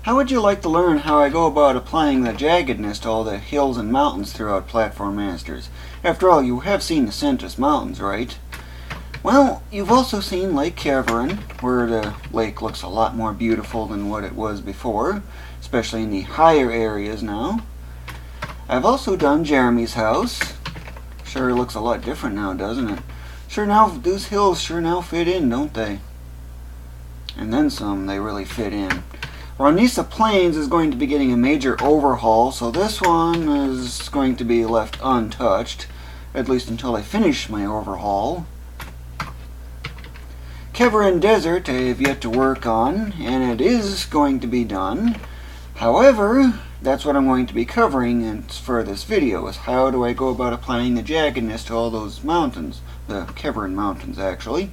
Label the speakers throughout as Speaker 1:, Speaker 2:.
Speaker 1: How would you like to learn how I go about applying the jaggedness to all the hills and mountains throughout Platform Masters? After all, you have seen the Sentis Mountains, right? Well, you've also seen Lake Keverin, where the lake looks a lot more beautiful than what it was before, especially in the higher areas now. I've also done Jeremy's house. Sure looks a lot different now, doesn't it? Sure now, those hills sure now fit in, don't they? And then some, they really fit in. Ranisa Plains is going to be getting a major overhaul, so this one is going to be left untouched, at least until I finish my overhaul. Keverin Desert I have yet to work on, and it is going to be done. However, that's what I'm going to be covering for this video, is how do I go about applying the jaggedness to all those mountains, the Keverin Mountains actually.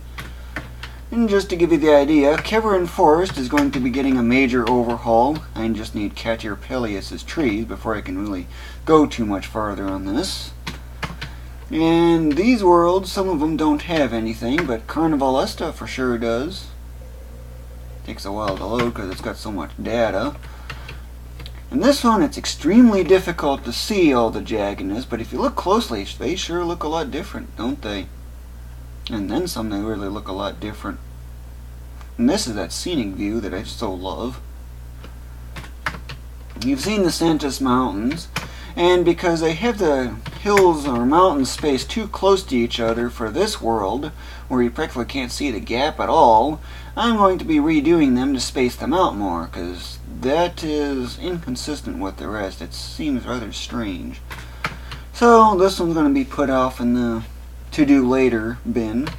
Speaker 1: And just to give you the idea, Keverin Forest is going to be getting a major overhaul. I just need Caterpillius's trees before I can really go too much farther on this. And these worlds, some of them don't have anything, but Carnivalesta for sure does. Takes a while to load because it's got so much data. And this one, it's extremely difficult to see all the jaggedness, but if you look closely, they sure look a lot different, don't they? And then some, they really look a lot different. And this is that scenic view that I so love. You've seen the Sentis Mountains, and because they have the hills or mountains spaced too close to each other for this world, where you practically can't see the gap at all, I'm going to be redoing them to space them out more, because that is inconsistent with the rest. It seems rather strange. So this one's going to be put off in the to-do later bin.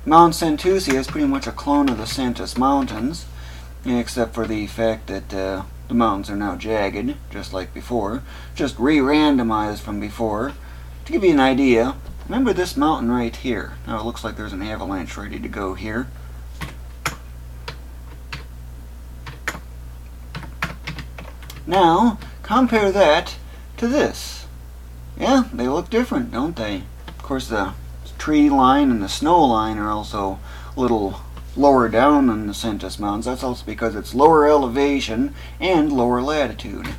Speaker 1: Mount Santusi is pretty much a clone of the Sentis Mountains, except for the fact that the mountains are now jagged, just like before. Just re-randomized from before. To give you an idea, remember this mountain right here. Now it looks like there's an avalanche ready to go here. Now, compare that to this. Yeah, they look different, don't they? Of course, the tree line and the snow line are also a little lower down than the Sentis Mountains. That's also because it's lower elevation and lower latitude.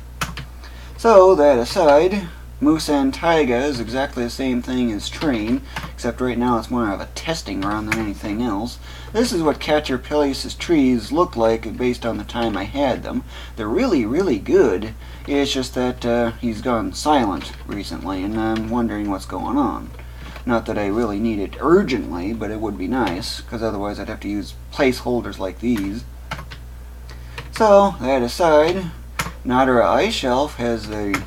Speaker 1: So, that aside, Musa and Taiga is exactly the same thing as Train, except right now it's more of a testing ground than anything else. This is what Caterpillius's trees look like based on the time I had them. They're really, really good. It's just that he's gone silent recently, and I'm wondering what's going on. Not that I really need it urgently, but it would be nice, because otherwise I'd have to use placeholders like these. So, that aside, Nadara Ice Shelf has the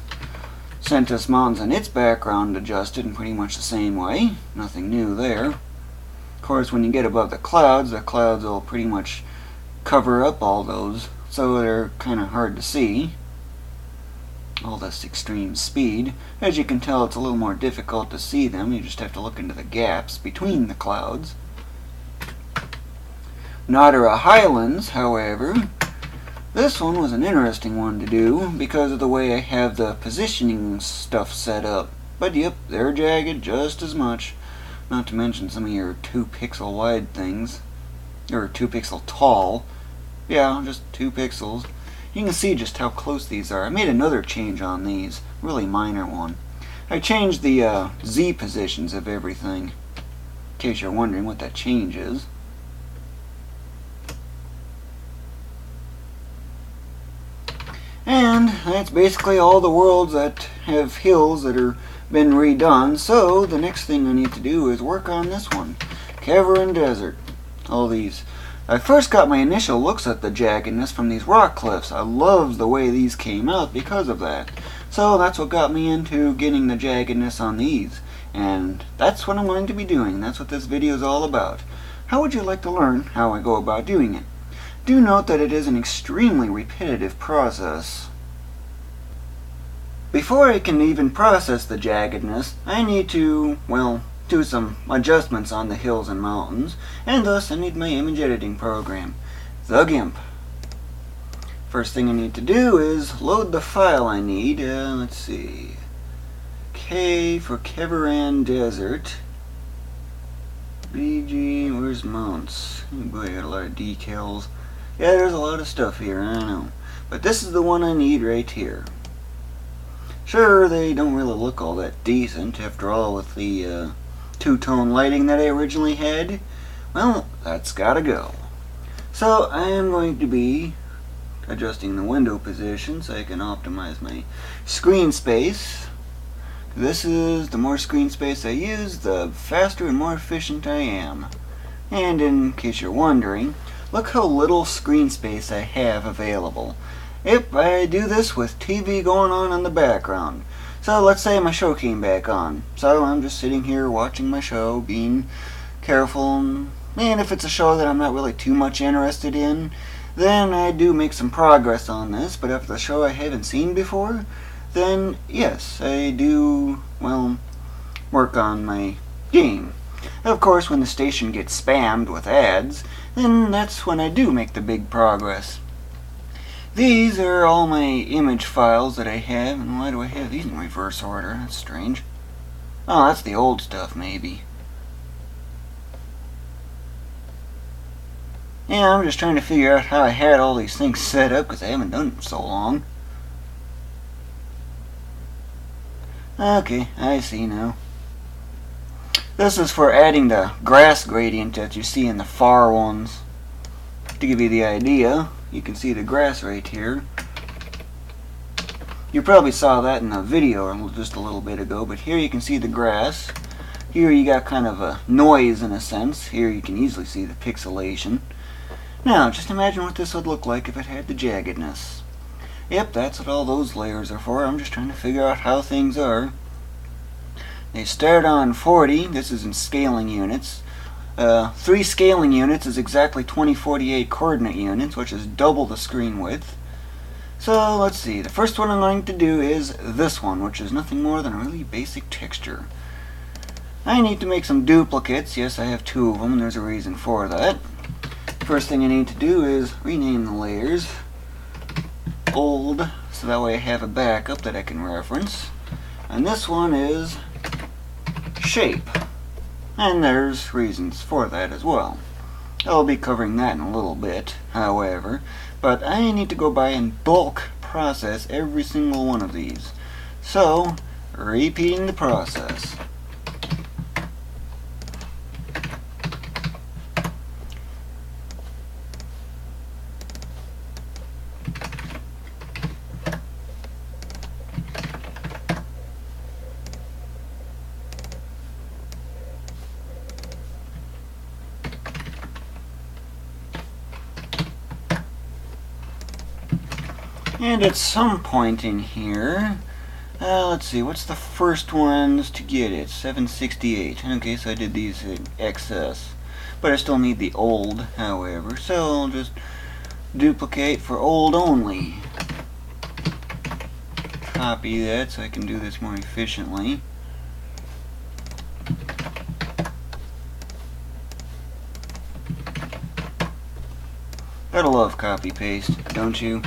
Speaker 1: Sentis Mountains and its background adjusted in pretty much the same way. Nothing new there. Of course, when you get above the clouds will pretty much cover up all those, so they're kind of hard to see. All this extreme speed. As you can tell, it's a little more difficult to see them. You just have to look into the gaps between the clouds. Nadara Highlands, however, this one was an interesting one to do because of the way I have the positioning stuff set up. But yep, they're jagged just as much. Not to mention some of your 2 pixel wide things. Or 2 pixel tall. Yeah, just 2 pixels. You can see just how close these are. I made another change on these, really minor one. I changed the Z positions of everything, in case you're wondering what that change is. And that's basically all the worlds that have hills that are been redone, so the next thing I need to do is work on this one. Keverin Desert. All these. I first got my initial looks at the jaggedness from these rock cliffs. I loved the way these came out because of that. So that's what got me into getting the jaggedness on these. And that's what I'm going to be doing. That's what this video is all about. How would you like to learn how I go about doing it? Do note that it is an extremely repetitive process. Before I can even process the jaggedness, I need to, well, do some adjustments on the hills and mountains, and thus I need my image editing program, the GIMP. First thing I need to do is load the file I need. Let's see. K for Keverin Desert. BG, where's mounts? Oh boy, I got a lot of decals. Yeah, there's a lot of stuff here, I know. But this is the one I need right here. Sure, they don't really look all that decent, after all, with the two-tone lighting that I originally had. Well, that's gotta go. So I am going to be adjusting the window position so I can optimize my screen space. This is, the more screen space I use, the faster and more efficient I am. And in case you're wondering, look how little screen space I have available. Yep, I do this with TV going on in the background. So let's say my show came back on. So I'm just sitting here watching my show, being careful. And if it's a show that I'm not really too much interested in, then I do make some progress on this. But if it's a show I haven't seen before, then yes, I do, well, work on my game. Of course, when the station gets spammed with ads, then that's when I do make the big progress. These are all my image files that I have, and why do I have these in reverse order? That's strange. Oh, that's the old stuff, maybe. Yeah, I'm just trying to figure out how I had all these things set up, because I haven't done it for so long. Okay, I see now. This is for adding the grass gradient that you see in the far ones. To give you the idea, you can see the grass right here. You probably saw that in a video just a little bit ago, but here you can see the grass. Here you got kind of a noise in a sense. Here you can easily see the pixelation. Now, just imagine what this would look like if it had the jaggedness. Yep, that's what all those layers are for. I'm just trying to figure out how things are. They start on 40. This is in scaling units. 3 scaling units is exactly 2048 coordinate units, which is double the screen width. So let's see. The first one I'm going to do is this one, which is nothing more than a really basic texture. I need to make some duplicates. Yes, I have 2 of them. There's a reason for that. First thing I need to do is rename the layers old, so that way I have a backup that I can reference. And this one is shape. And there's reasons for that as well. I'll be covering that in a little bit, however, but I need to go by and bulk process every single one of these. So, repeating the process. And at some point in here, let's see, what's the first ones to get it? 768. Okay, so I did these in excess. But I still need the old, however, so I'll just duplicate for old only. Copy that so I can do this more efficiently. Gotta love copy paste, don't you?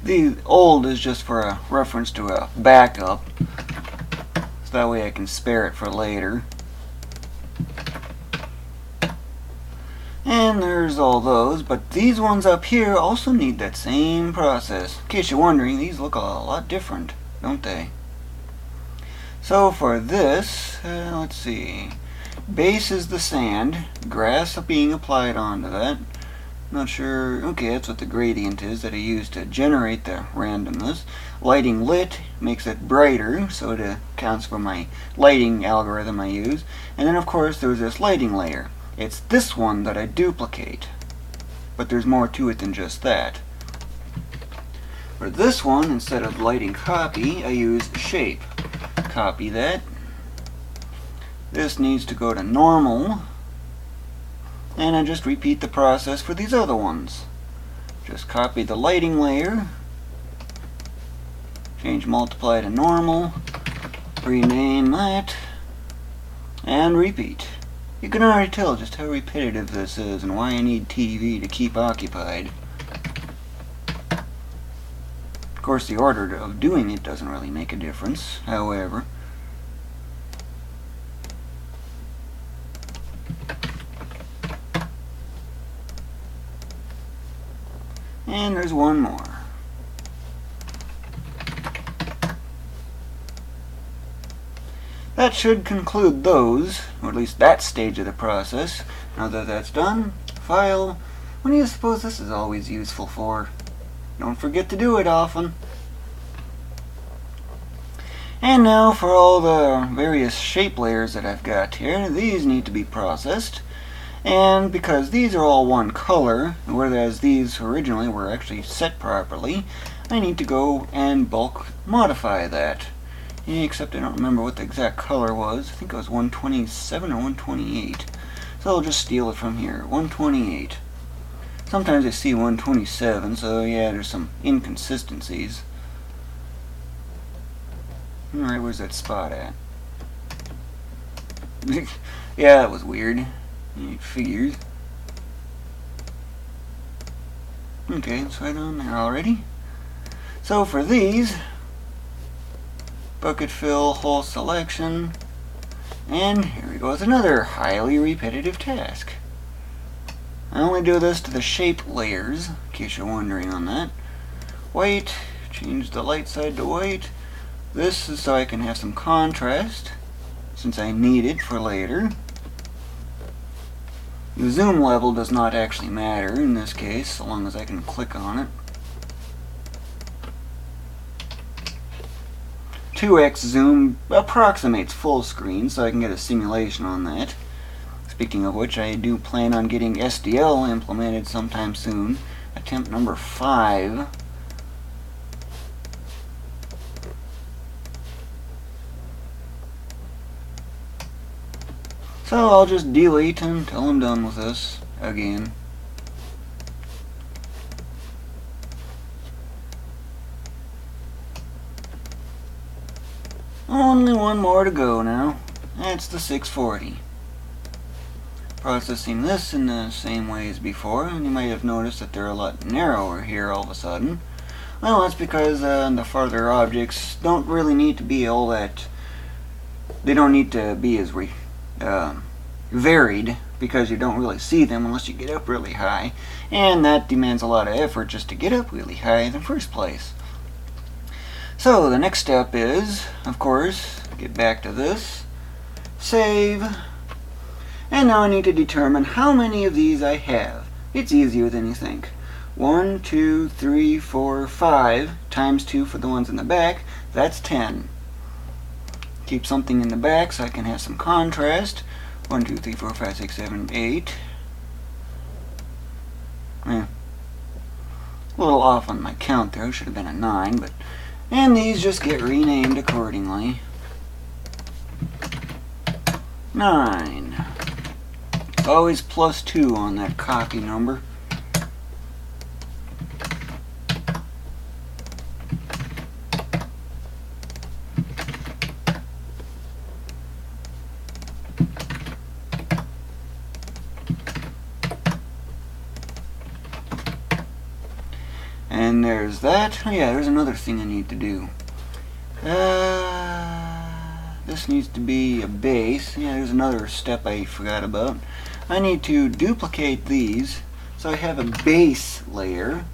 Speaker 1: The old is just for a reference to a backup, so that way I can spare it for later. And there's all those, but these ones up here also need that same process. In case you're wondering, these look a lot different, don't they? So for this, let's see, base is the sand, grass being applied onto that. Not sure. Okay, that's what the gradient is that I use to generate the randomness. Lighting lit makes it brighter, so it accounts for my lighting algorithm I use. And then of course there's this lighting layer. It's this one that I duplicate, but there's more to it than just that. For this one, instead of lighting copy, I use shape. Copy that. This needs to go to normal. And I just repeat the process for these other ones. Just copy the lighting layer, change multiply to normal, rename that, and repeat. You can already tell just how repetitive this is and why I need TV to keep occupied. Of course, the order of doing it doesn't really make a difference, however. And there's one more. That should conclude those, or at least that stage of the process. Now that that's done, file. What do you suppose this is always useful for? Don't forget to do it often. And now for all the various shape layers that I've got here, these need to be processed. And because these are all one color, whereas these originally were actually set properly, I need to go and bulk modify that. Except I don't remember what the exact color was. I think it was 127 or 128. So I'll just steal it from here. 128. Sometimes I see 127, so yeah, there's some inconsistencies. Alright, where's that spot at? Yeah, that was weird. It figures. Okay, it's right on there already. So for these, bucket fill, hole selection, and here we go with another highly repetitive task. I only do this to the shape layers, in case you're wondering on that. White, change the light side to white. This is so I can have some contrast, since I need it for later. The zoom level does not actually matter in this case, so long as I can click on it. 2x zoom approximates full screen, so I can get a simulation on that. Speaking of which, I do plan on getting SDL implemented sometime soon. Attempt number 5. So I'll just delete until I'm done with this again. Only one more to go now. That's the 640. Processing this in the same way as before, and you might have noticed that they're a lot narrower here all of a sudden. Well, that's because the farther objects don't really need to be all that. They don't need to be as varied, because you don't really see them unless you get up really high, and that demands a lot of effort just to get up really high in the first place. So the next step is, of course, get back to this, save, and now I need to determine how many of these I have. It's easier than you think. 1, 2, 3, 4, 5 times 2 for the ones in the back, that's 10. Keep something in the back so I can have some contrast. 1, 2, 3, 4, 5, 6, 7, 8. A little off on my count there. It should have been a 9, but and these just get renamed accordingly. 9. Always plus 2 on that copy number. And there's that. Oh yeah, there's another thing I need to do. This needs to be a base. Yeah, there's another step I forgot about. I need to duplicate these so I have a base layer.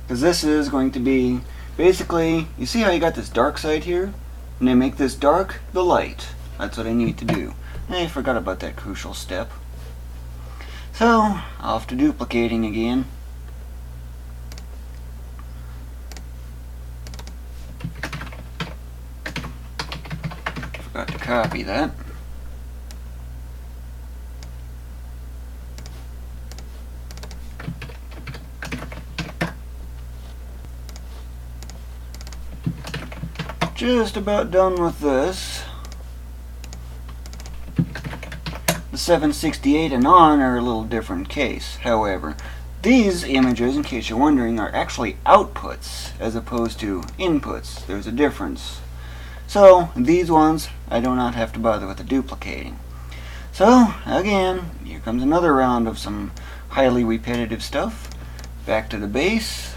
Speaker 1: Because this is going to be, basically, you see how you got this dark side here? And I make this dark the light. That's what I need to do. And I forgot about that crucial step. So, off to duplicating again. Forgot to copy that. Just about done with this. The 768 and on are a little different case. However, these images, in case you're wondering, are actually outputs as opposed to inputs. There's a difference. So these ones I do not have to bother with the duplicating. So again, here comes another round of some highly repetitive stuff. Back to the base.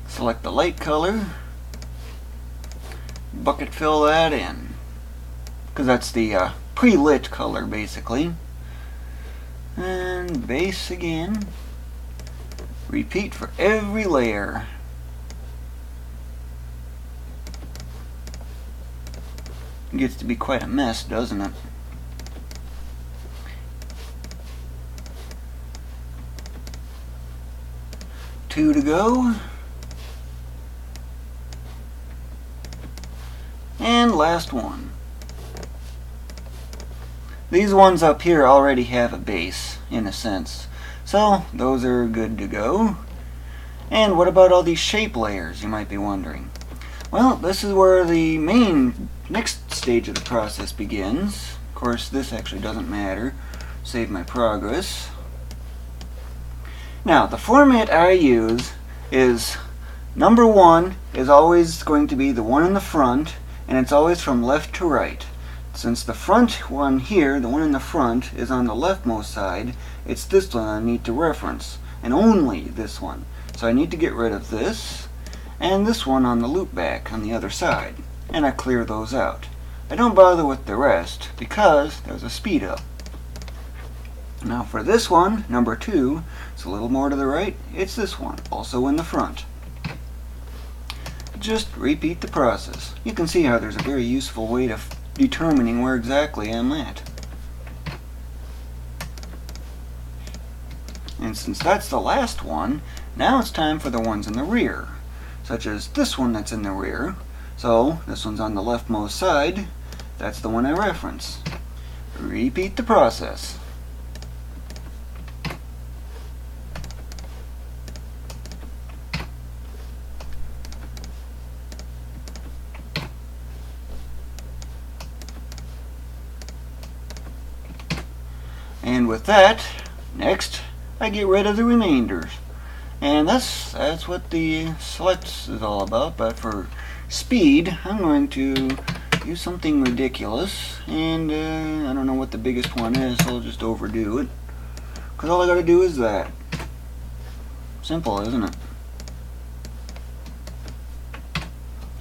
Speaker 1: Select the light color. Bucket fill that in, because that's the pre-lit color basically. And base again. repeat for every layer. It gets to be quite a mess, doesn't it? Two to go. And last one. These ones up here already have a base, in a sense. So, those are good to go. And what about all these shape layers, you might be wondering? Well, this is where the main next stage of the process begins. Of course, this actually doesn't matter. Save my progress. Now, the format I use is number 1 is always going to be the one in the front, and it's always from left to right. Since the front one here, the one in the front, is on the leftmost side, it's this one I need to reference, and only this one. So I need to get rid of this, and this one on the loop back on the other side, and I clear those out. I don't bother with the rest, because there's a speed up. Now for this one, number 2, it's a little more to the right, it's this one, also in the front. Just repeat the process. You can see how there's a very useful way to determining where exactly I'm at. And since that's the last one, now it's time for the ones in the rear, such as this one that's in the rear. So this one's on the leftmost side, that's the one I reference. Repeat the process. And with that, next, I get rid of the remainders. And that's what the selects is all about, but for speed, I'm going to use something ridiculous, and I don't know what the biggest one is, so I'll just overdo it. Because all I gotta do is that. Simple, isn't it?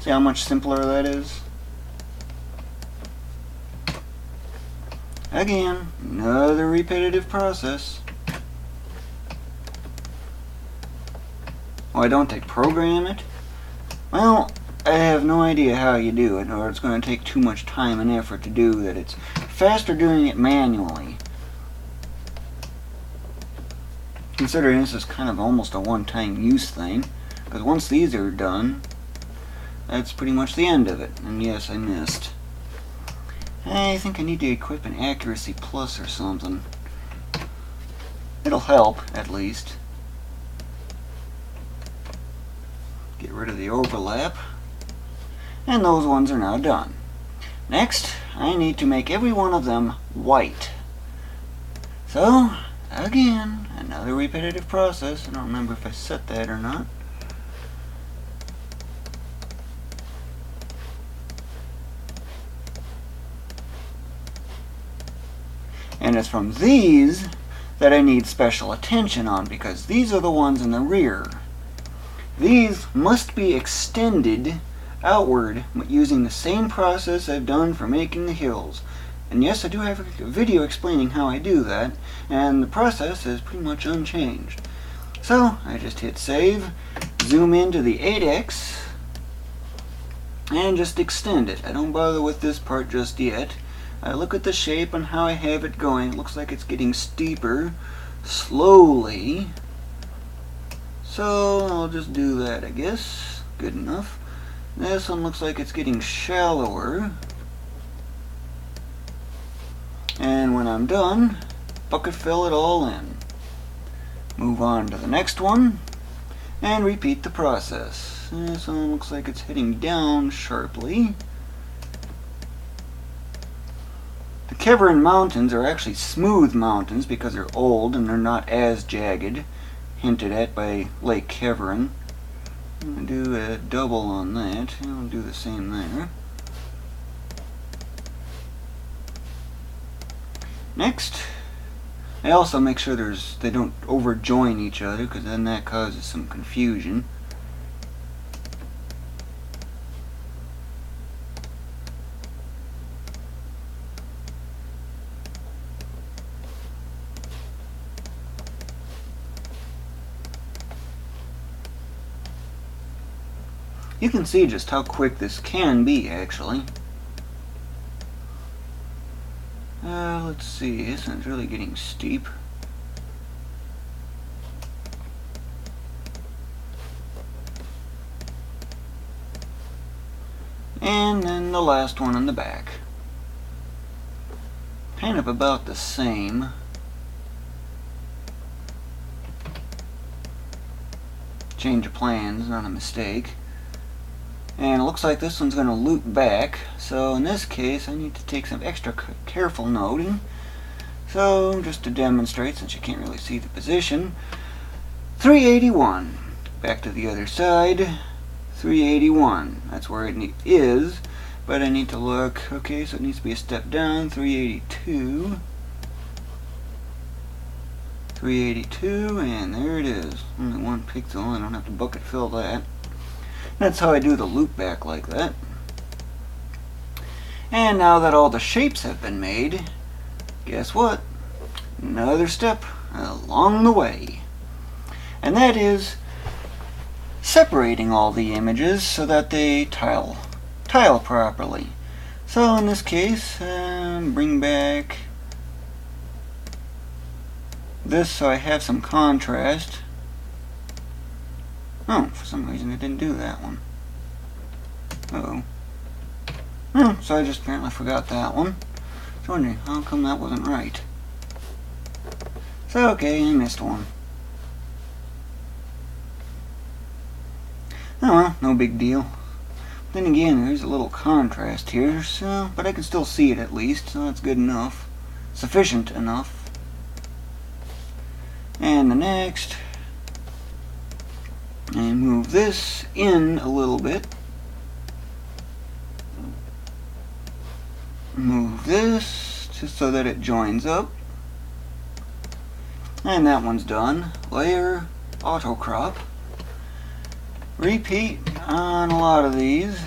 Speaker 1: See how much simpler that is? Again, another repetitive process. Why don't they program it? Well, I have no idea how you do it, or it's going to take too much time and effort to do that. It's faster doing it manually. Considering this is kind of almost a one-time use thing, because once these are done, that's pretty much the end of it. And yes, I missed. I think I need to equip an accuracy plus or something. It'll help, at least. Get rid of the overlap. And those ones are now done. Next, I need to make every one of them white. So, again, another repetitive process. I don't remember if I set that or not. And it's from these that I need special attention on, because these are the ones in the rear. These must be extended outward using the same process I've done for making the hills. And yes, I do have a video explaining how I do that, and the process is pretty much unchanged. So I just hit save, zoom into the 8x, and just extend it. I don't bother with this part just yet. I look at the shape and how I have it going. It looks like it's getting steeper slowly. So I'll just do that, I guess. Good enough. This one looks like it's getting shallower. And when I'm done, bucket fill it all in. Move on to the next one and repeat the process. This one looks like it's heading down sharply. The Keverin Mountains are actually smooth mountains because they're old and they're not as jagged, hinted at by Lake Keverin. I'm going to do a double on that. I'll do the same there. Next, I also make sure they don't overjoin each other, because then that causes some confusion. You can see just how quick this can be, actually. Let's see, this one's really getting steep. And then the last one on the back. Kind of about the same. Change of plans, not a mistake. And it looks like this one's going to loop back. So in this case, I need to take some extra careful noting. So just to demonstrate, since you can't really see the position, 381. Back to the other side. 381. That's where it is. But I need to look. Okay, so it needs to be a step down. 382. 382, and there it is. Only one pixel. I don't have to bucket fill that. That's how I do the loop back like that. And now that all the shapes have been made, guess what? Another step along the way. And that is separating all the images so that they tile properly. So in this case, bring back this so I have some contrast. Oh, for some reason it didn't do that one. Uh-oh. So I just apparently forgot that one. I was wondering how come that wasn't right. So okay, I missed one. Oh well, no big deal. Then again, there's a little contrast here, so but I can still see it at least, so that's good enough. Sufficient enough. And the next, and move this in a little bit. Move this just so that it joins up. And that one's done. Layer, autocrop. Repeat on a lot of these.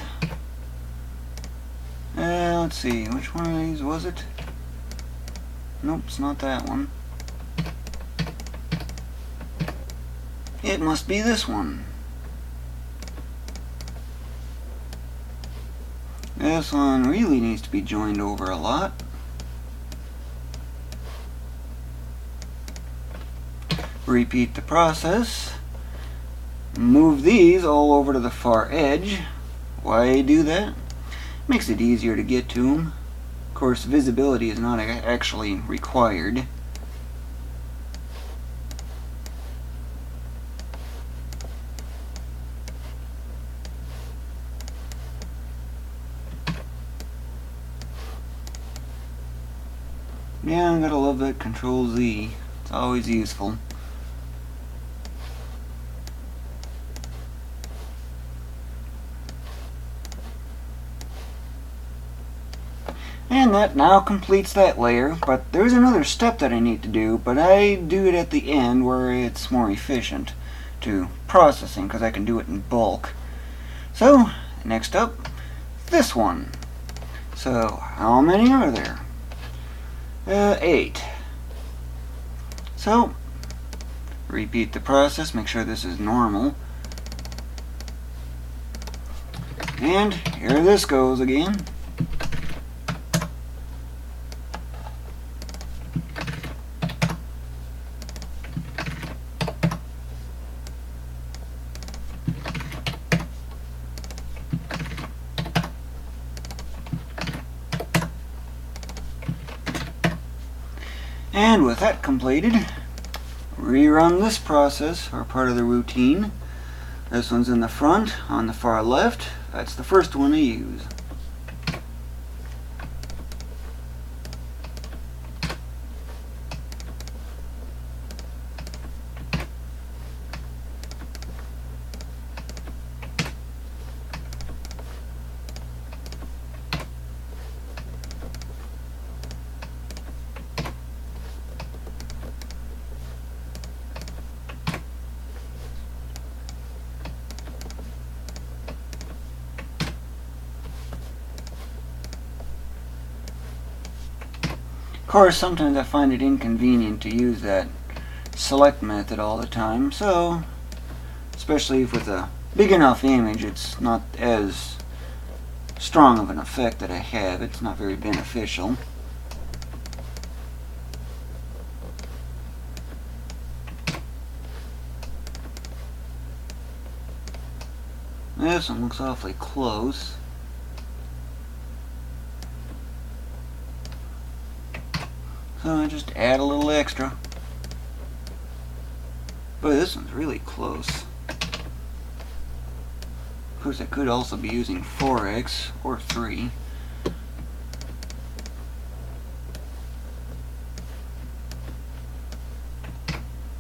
Speaker 1: Let's see, which one of these was it? Nope, it's not that one. It must be this one. This one really needs to be joined over a lot. Repeat the process. Move these all over to the far edge. Why do that? Makes it easier to get to them. Of course, visibility is not actually required. Yeah, I gotta love that Control Z. It's always useful. And that now completes that layer, but there's another step that I need to do, but I do it at the end where it's more efficient to processing because I can do it in bulk. So, next up, this one. So, how many are there? 8. So, repeat the process, make sure this is normal. And here this goes again. And with that completed, rerun this process, or part of the routine. This one's in the front, on the far left. That's the first one I use. Of course, sometimes I find it inconvenient to use that select method all the time, so especially with a big enough image, it's not as strong of an effect that I have. It's not very beneficial. This one looks awfully close. So I just add a little extra. But this one's really close. Of course, I could also be using 4x or 3.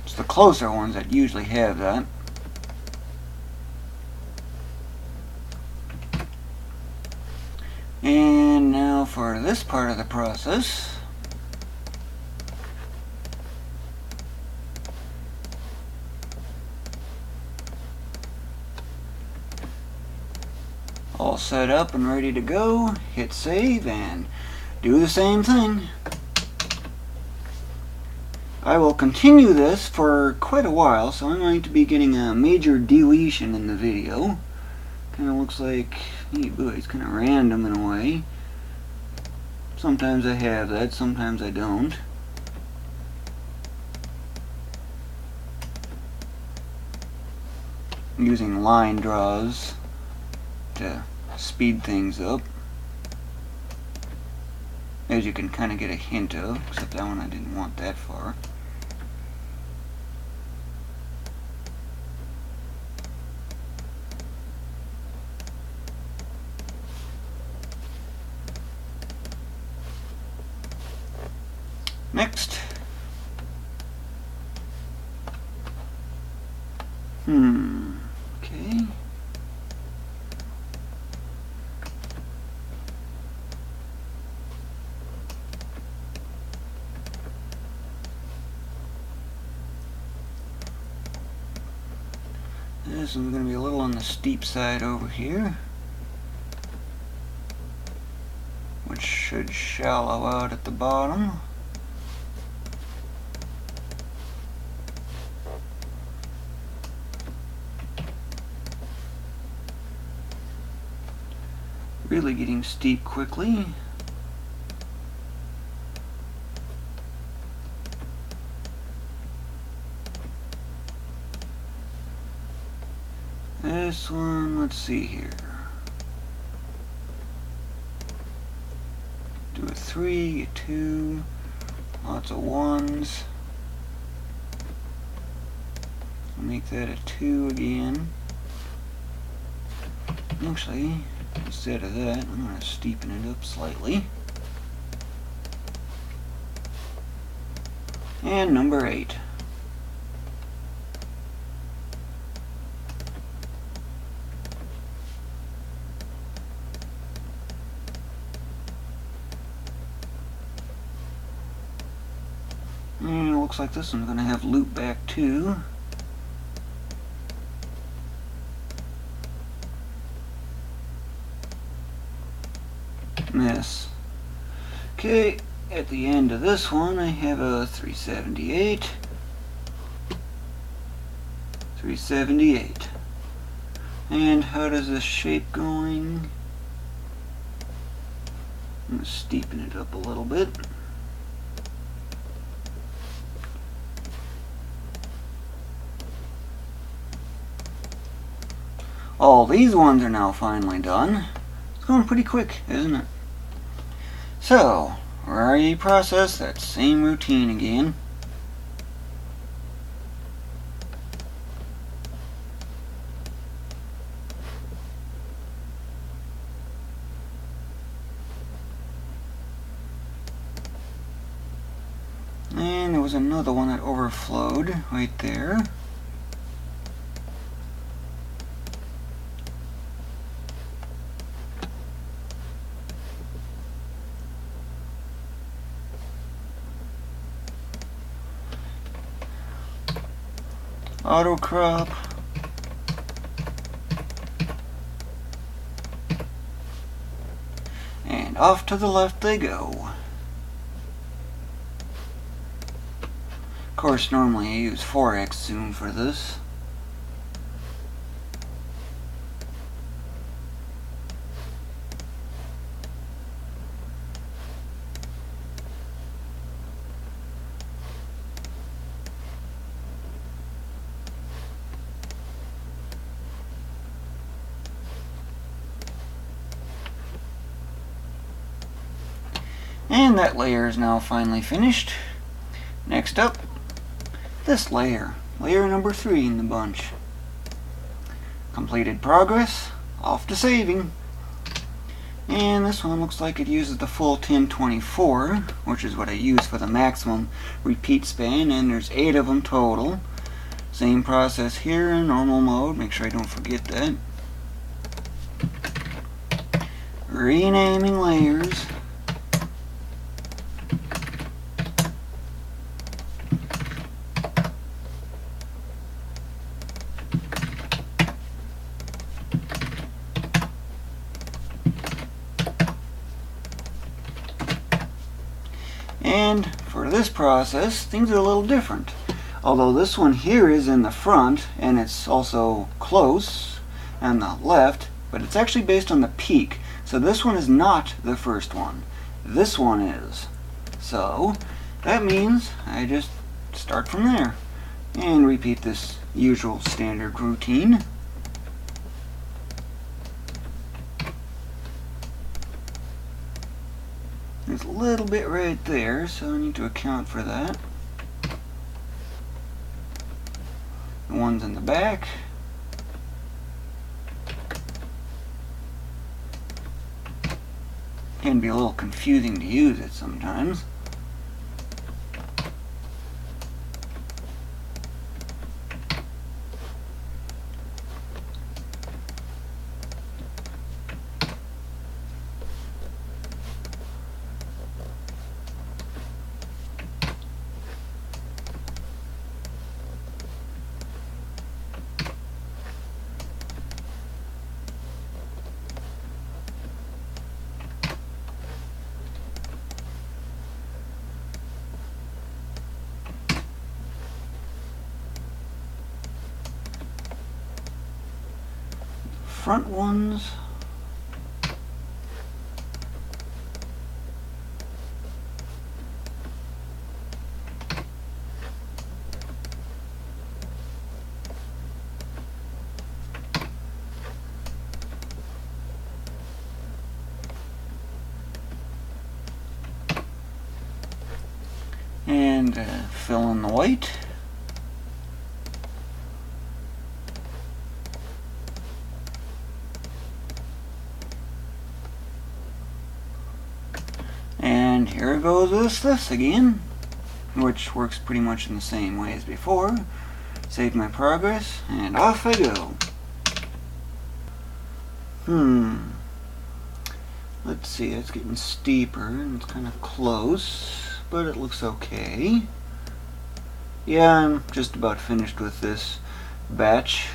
Speaker 1: It's the closer ones that usually have that. And now for this part of the process. All set up and ready to go. Hit save and do the same thing. I will continue this for quite a while, so I'm going to be getting a major deletion in the video. Kind of looks like, it's kind of random in a way. Sometimes I have that, sometimes I don't. I'm using line draws to speed things up, as you can kind of get a hint of, except that one I didn't want that far. Next. Okay. This one's going to be a little on the steep side over here, which should shallow out at the bottom. Really getting steep quickly. This one, let's see here. Do a 3, a 2, lots of 1s. I'll make that a 2 again. Actually, instead of that, I'm going to steepen it up slightly. And number 8. And it looks like this one's going to have loop back too. Miss. Okay, at the end of this one I have a 378. 378. And how does this shape going? I'm going to steepen it up a little bit. All these ones are now finally done. It's going pretty quick, isn't it? So, reprocess that same routine again. And there was another one that overflowed right there. Autocrop. And off to the left they go. Of course, normally I use 4x zoom for this. And that layer is now finally finished. Next up, this layer. Layer number 3 in the bunch. Completed progress. Off to saving. And this one looks like it uses the full 1024, which is what I use for the maximum repeat span, and there's 8 of them total. Same process here in normal mode. Make sure I don't forget that. Renaming layers. And for this process, things are a little different. Although this one here is in the front, and it's also close on the left, but it's actually based on the peak. So this one is not the first one. This one is. So that means I just start from there and repeat this usual standard routine. There's a little bit right there, so I need to account for that. The ones in the back. Can be a little confusing to use it sometimes. Front ones. And fill in the white. And here goes this again, which works pretty much in the same way as before. Save my progress, and off I go. Let's see, it's getting steeper, and it's kind of close, but it looks okay. Yeah, I'm just about finished with this batch.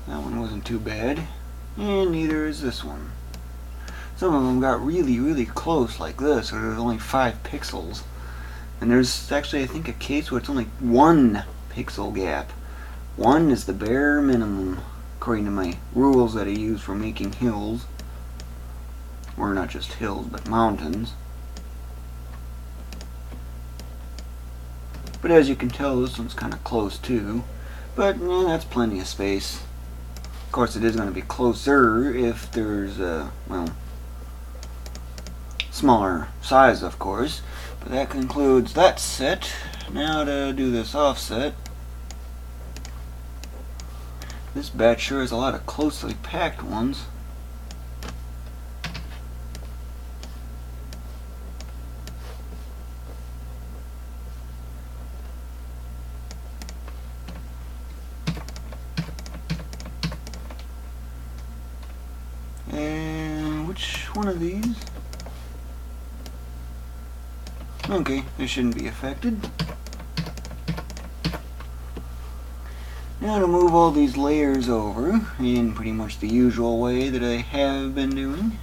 Speaker 1: That one wasn't too bad, and neither is this one. Some of them got really close like this, where there's only 5 pixels. And there's actually, I think, a case where it's only 1 pixel gap. 1 is the bare minimum, according to my rules that I use for making hills. Or not just hills, but mountains. But as you can tell, this one's kind of close too. But yeah, that's plenty of space. Of course, it is going to be closer if there's a, well, smaller size, of course. But that concludes that set. Now to do this offset. This batch sure has a lot of closely packed ones. And which one of these? Okay, they shouldn't be affected. Now to move all these layers over in pretty much the usual way that I have been doing.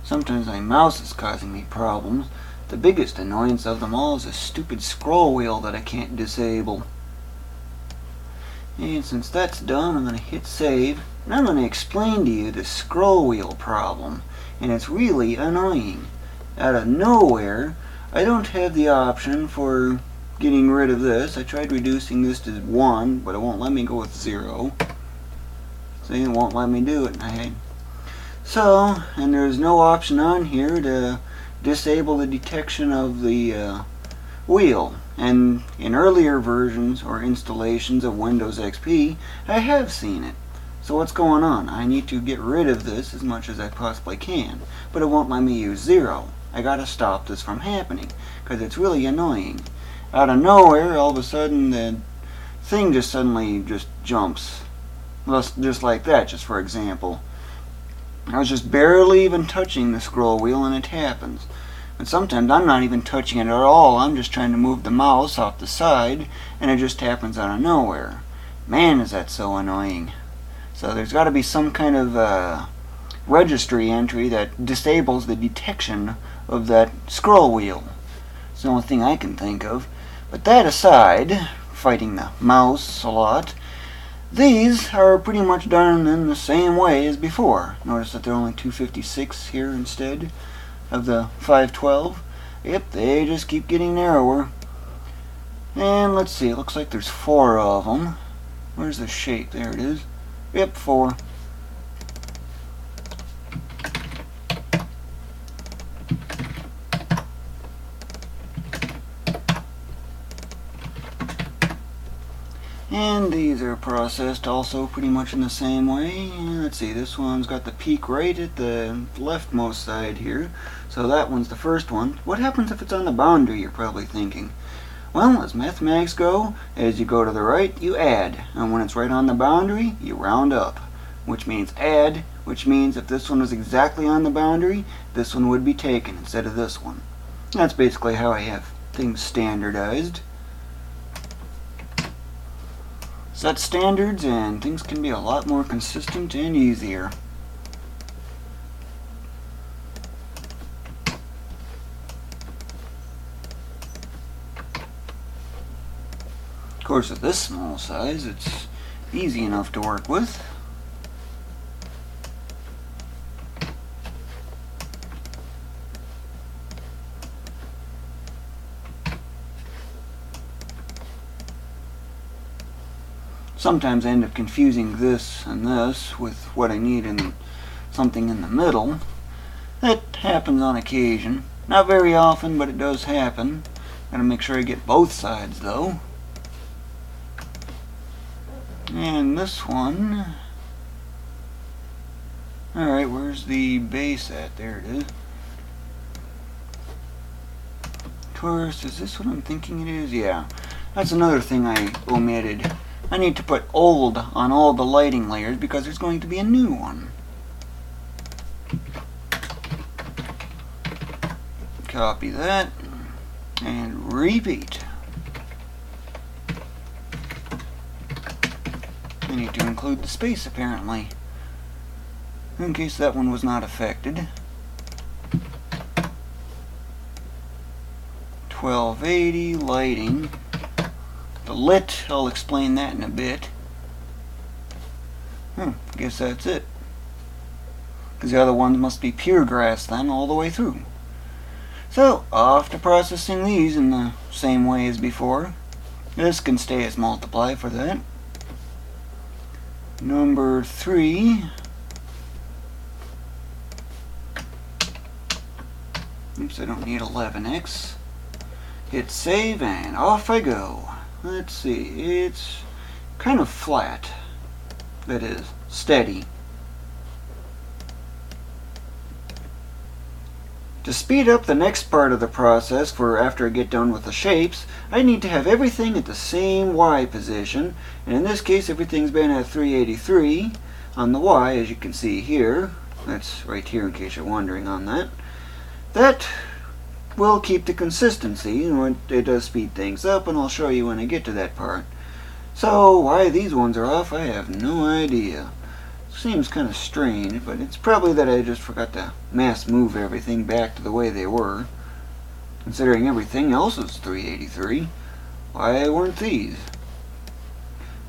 Speaker 1: Sometimes my mouse is causing me problems. the biggest annoyance of them all is a stupid scroll wheel that I can't disable. And since that's done, I'm going to hit save, and I'm going to explain to you the scroll wheel problem, and it's really annoying. Out of nowhere, I don't have the option for getting rid of this. I tried reducing this to 1, but it won't let me go with 0. See, it won't let me do it. And there's no option on here to disable the detection of the wheel. And in earlier versions or installations of Windows XP, I have seen it. So what's going on? I need to get rid of this as much as I possibly can, but it won't let me use 0. I gotta stop this from happening, because it's really annoying. Out of nowhere, all of a sudden, the thing just suddenly just jumps. Just like that, just for example. I was just barely even touching the scroll wheel and it happens. And sometimes I'm not even touching it at all. I'm just trying to move the mouse off the side and it just happens out of nowhere. Man, is that so annoying. So there's got to be some kind of registry entry that disables the detection of that scroll wheel. It's the only thing I can think of. But that aside, fighting the mouse a lot, these are pretty much done in the same way as before. Notice that they're only 256 here instead of the 512. Yep, they just keep getting narrower. And let's see, it looks like there's 4 of them. Where's the shape? There it is. Yep, 4. And these are processed also pretty much in the same way. Let's see, this one's got the peak right at the leftmost side here. So that one's the first one. What happens if it's on the boundary, you're probably thinking? Well, as mathematics go, as you go to the right, you add. And when it's right on the boundary, you round up. Which means add, which means if this one was exactly on the boundary, this one would be taken instead of this one. That's basically how I have things standardized. Set standards and things can be a lot more consistent and easier. Of course, at this small size, it's easy enough to work with. Sometimes I end up confusing this and this with what I need in something in the middle. That happens on occasion. Not very often, but it does happen. Gotta make sure I get both sides though. And this one... Alright, where's the base at? There it is. Of course, is this what I'm thinking it is? Yeah. That's another thing I omitted. I need to put old on all the lighting layers because there's going to be a new one. Copy that and repeat. I need to include the space apparently, in case that one was not affected. 1280 lighting. The lit, I'll explain that in a bit. Guess that's it. Because the other ones must be pure grass then, all the way through. So, off to processing these in the same way as before. This can stay as multiply for that. Number 3. Oops, I don't need 11x. Hit save and off I go. Let's see, it's kind of flat. That is, steady. To speed up the next part of the process for after I get done with the shapes, I need to have everything at the same Y position. And in this case, everything's been at 383 on the Y, as you can see here. That's right here in case you're wondering on that. That will keep the consistency, and it does speed things up, and I'll show you when I get to that part. So why these ones are off, I have no idea. Seems kind of strange, but it's probably that I just forgot to mass move everything back to the way they were. Considering everything else is 383, why weren't these?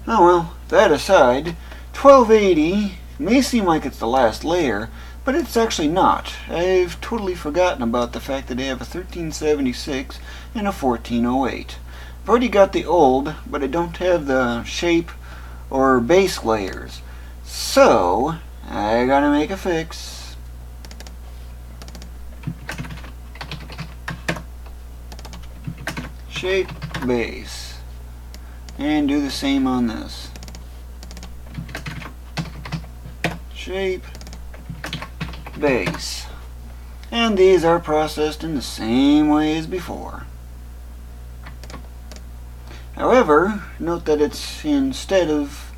Speaker 1: Oh well, that aside, 1280 may seem like it's the last layer, but it's actually not. I've totally forgotten about the fact that I have a 1376 and a 1408. I've already got the old, but I don't have the shape or base layers. So, I gotta make a fix. Shape, base. And do the same on this. Shape, base. And these are processed in the same way as before. However, note that it's instead of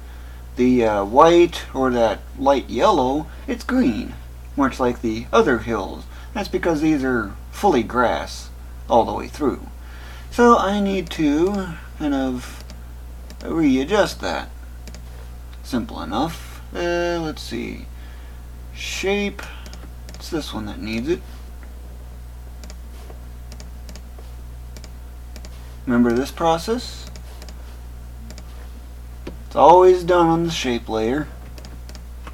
Speaker 1: the white or that light yellow, it's green, much like the other hills. That's because these are fully grass all the way through. So I need to kind of readjust that. Simple enough. Let's see. Shape. It's this one that needs it. Remember this process? It's always done on the shape layer.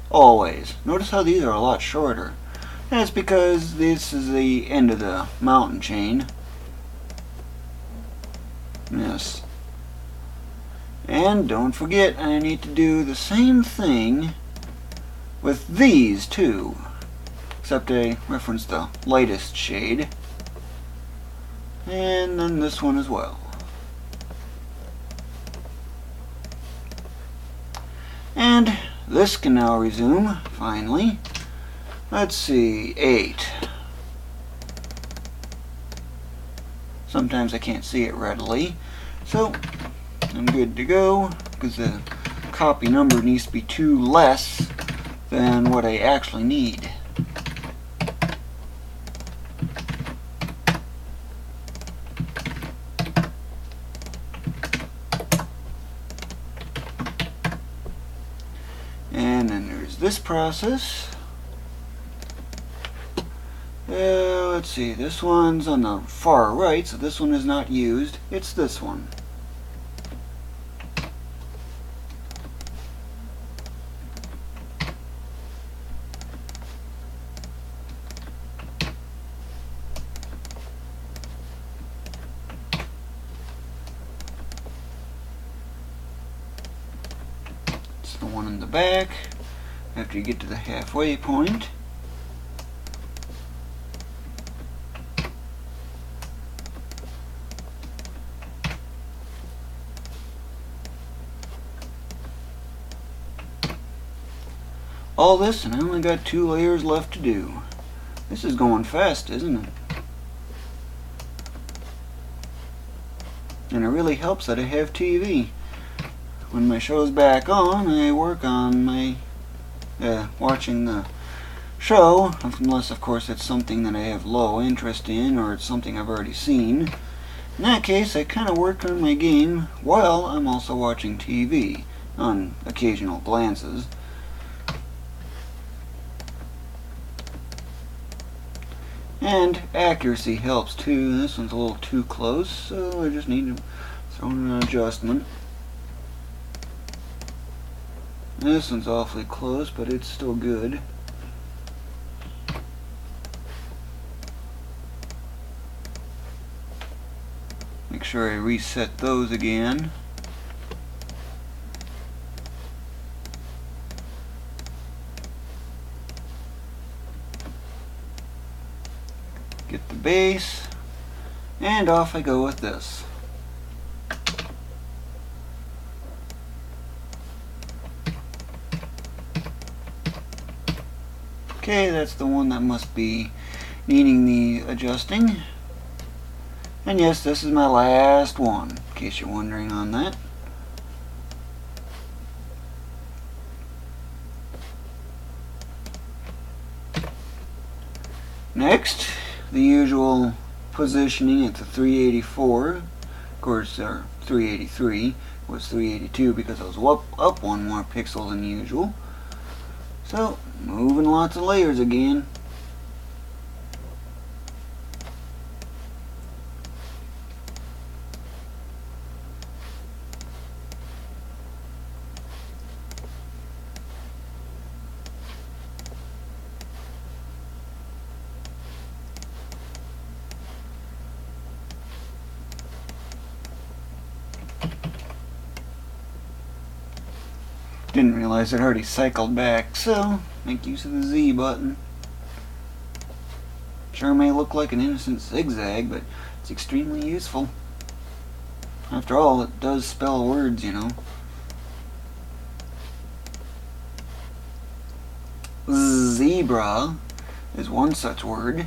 Speaker 1: Always. Notice how these are a lot shorter. That's because this is the end of the mountain chain. Yes. And don't forget, I need to do the same thing with these too. Except I reference the lightest shade. And then this one as well. And this can now resume, finally. Let's see, 8. Sometimes I can't see it readily. So, I'm good to go, because the copy number needs to be 2 less than what I actually need. And then there's this process. Let's see, this one's on the far right, so this one is not used. It's this one. It's the one in the back, after you get to the halfway point. All this, and I only got 2 layers left to do. This is going fast, isn't it? And it really helps that I have TV. When my show's back on, I work on my watching the show, unless of course it's something that I have low interest in or it's something I've already seen. In that case, I kind of work on my game while I'm also watching TV on occasional glances. And accuracy helps too. This one's a little too close, so I just need to throw in an adjustment. This one's awfully close, but it's still good. Make sure I reset those again. Get the base, and off I go with this. Okay, that's the one that must be needing the adjusting. And yes, this is my last one, in case you're wondering on that. Next, the usual positioning at the 384. Of course, 383 was 382 because I was up 1 more pixel than usual. So, moving lots of layers again. Didn't realize it already cycled back, so make use of the Z button. Sure may look like an innocent zigzag, but it's extremely useful. After all, it does spell words, you know. Zebra is one such word.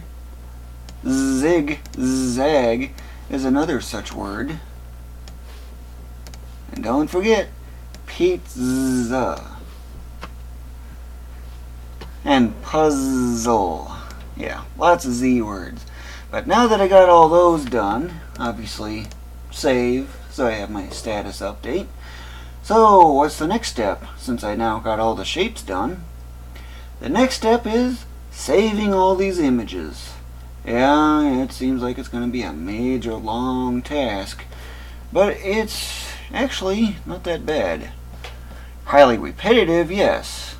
Speaker 1: Zigzag is another such word. And don't forget, pizza. And puzzle. Yeah, lots of Z words. But now that I got all those done, obviously save, so I have my status update. So what's the next step, since I now got all the shapes done? The next step is saving all these images. Yeah, it seems like it's going to be a major long task, but it's actually not that bad. Highly repetitive, yes.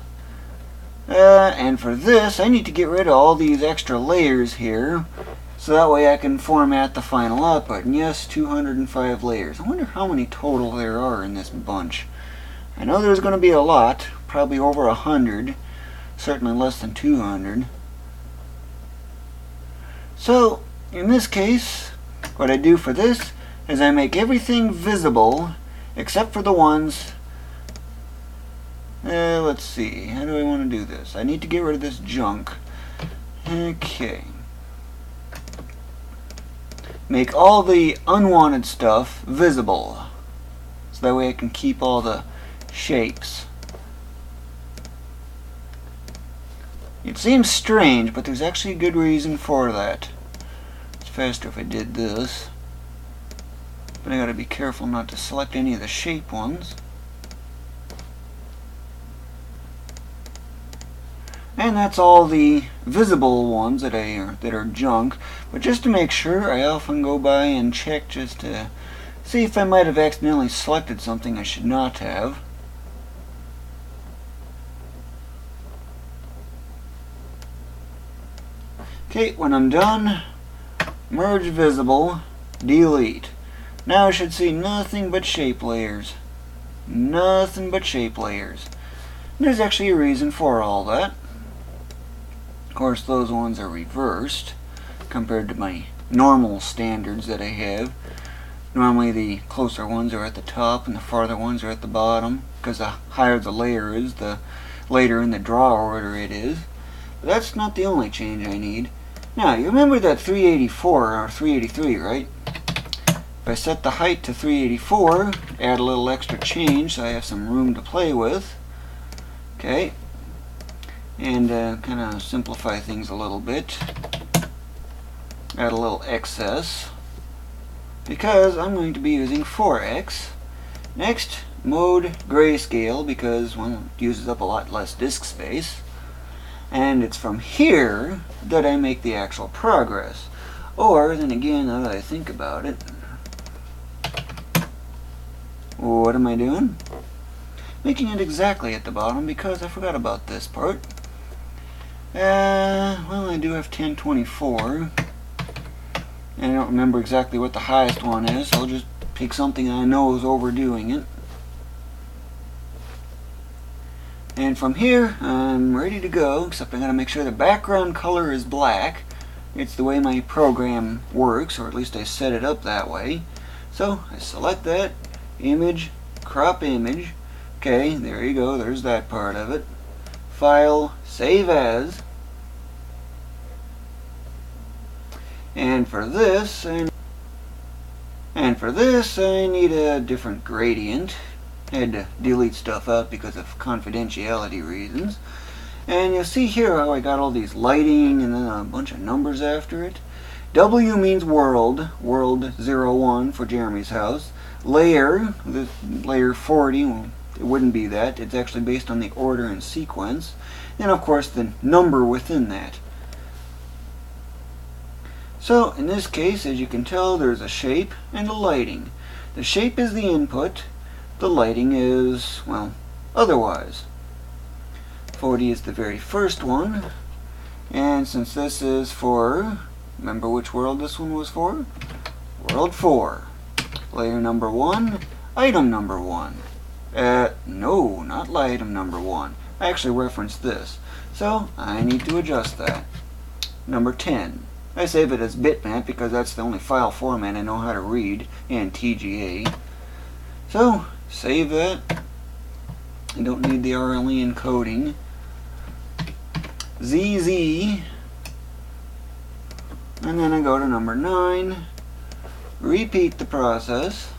Speaker 1: And for this, I need to get rid of all these extra layers here, so that way I can format the final output. And yes, 205 layers. I wonder how many total there are in this bunch. I know there's going to be a lot, probably over 100, certainly less than 200. So, in this case, what I do for this is I make everything visible except for the ones. Let's see, how do I want to do this? I need to get rid of this junk. Okay. Make all the unwanted stuff visible, so that way I can keep all the shapes. It seems strange, but there's actually a good reason for that. It's faster if I did this, but I gotta be careful not to select any of the shape ones. And that's all the visible ones that are junk. But just to make sure, I often go by and check just to see if I might have accidentally selected something I should not have. Okay, when I'm done, merge visible, delete. Now I should see nothing but shape layers. Nothing but shape layers. And there's actually a reason for all that. Of course, those ones are reversed compared to my normal standards that I have. Normally the closer ones are at the top and the farther ones are at the bottom, because the higher the layer is, the later in the draw order it is. But that's not the only change I need. Now, you remember that 384 or 383, right? If I set the height to 384, add a little extra change so I have some room to play with. Okay. And kind of simplify things a little bit. Add a little excess, because I'm going to be using 4x. Next, mode grayscale, because, well, it uses up a lot less disk space. And it's from here that I make the actual progress. Or, then again, now that I think about it, what am I doing? Making it exactly at the bottom, because I forgot about this part. Well, I do have 1024. And I don't remember exactly what the highest one is, so I'll just pick something I know is overdoing it. And from here, I'm ready to go, except I gotta make sure the background color is black. It's the way my program works, or at least I set it up that way. So, I select that, image, crop image. Okay, there you go, there's that part of it. File, save as. And for this, I need a different gradient. I had to delete stuff out because of confidentiality reasons. And you'll see here how I got all these lighting and then a bunch of numbers after it. W means world, world 01 for Jeremy's house. Layer, the layer 40, well, it wouldn't be that. It's actually based on the order and sequence. And of course the number within that. So in this case, as you can tell, there's a shape and a lighting. The shape is the input. The lighting is, well, otherwise. 40 is the very first one. And since this is for, remember which world this one was for? World 4. Layer number 1, item number 1. No, not item number 1. I actually referenced this, so I need to adjust that. Number 10. I save it as bitmap because that's the only file format I know how to read, and TGA. So, save that. I don't need the RLE encoding. ZZ. And then I go to number 9. Repeat the process.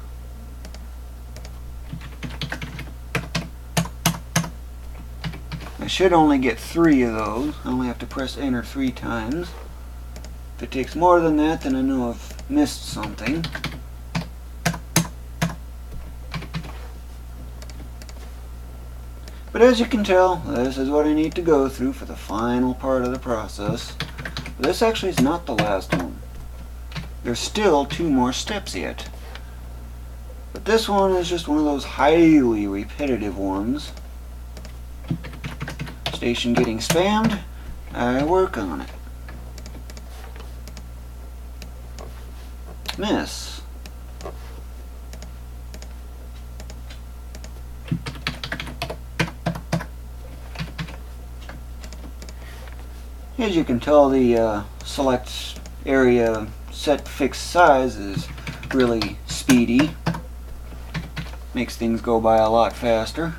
Speaker 1: I should only get 3 of those. I only have to press enter 3 times. If it takes more than that, then I know I've missed something. But as you can tell, this is what I need to go through for the final part of the process. But this actually is not the last one. There's still 2 more steps yet. But this one is just one of those highly repetitive ones. Station getting spammed, I work on it. Miss. As you can tell, the select area set fixed size is really speedy. Makes things go by a lot faster.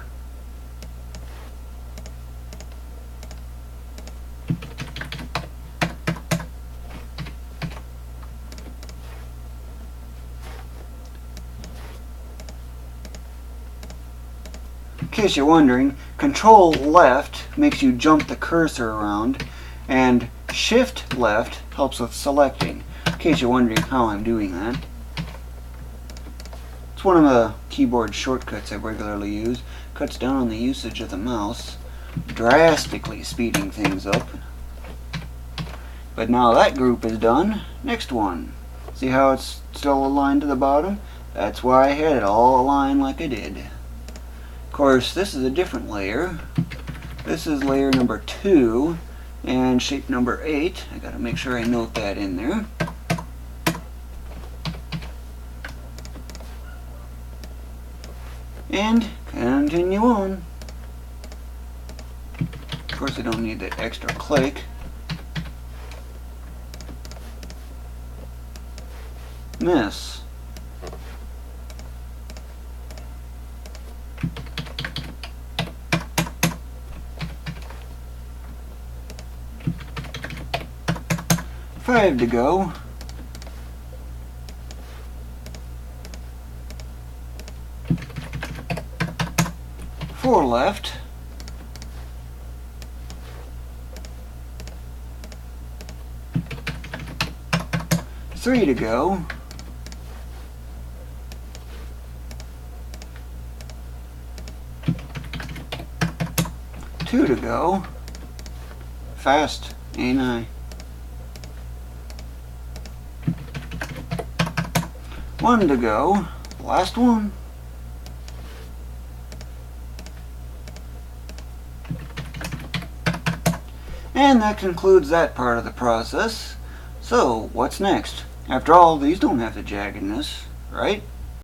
Speaker 1: In case you're wondering, Control left makes you jump the cursor around, and Shift left helps with selecting. In case you're wondering how I'm doing that. It's one of the keyboard shortcuts I regularly use. Cuts down on the usage of the mouse, drastically speeding things up. But now that group is done, next one. See how it's still aligned to the bottom? That's why I had it all aligned like I did. Of course, this is a different layer. This is layer number 2 and shape number 8. I gotta make sure I note that in there. And continue on. Of course, I don't need that extra click. Miss. Five to go. Four left. Three to go. Two to go. Fast, ain't I? One to go. Last one. And that concludes that part of the process. So, what's next? After all, these don't have the jaggedness, right?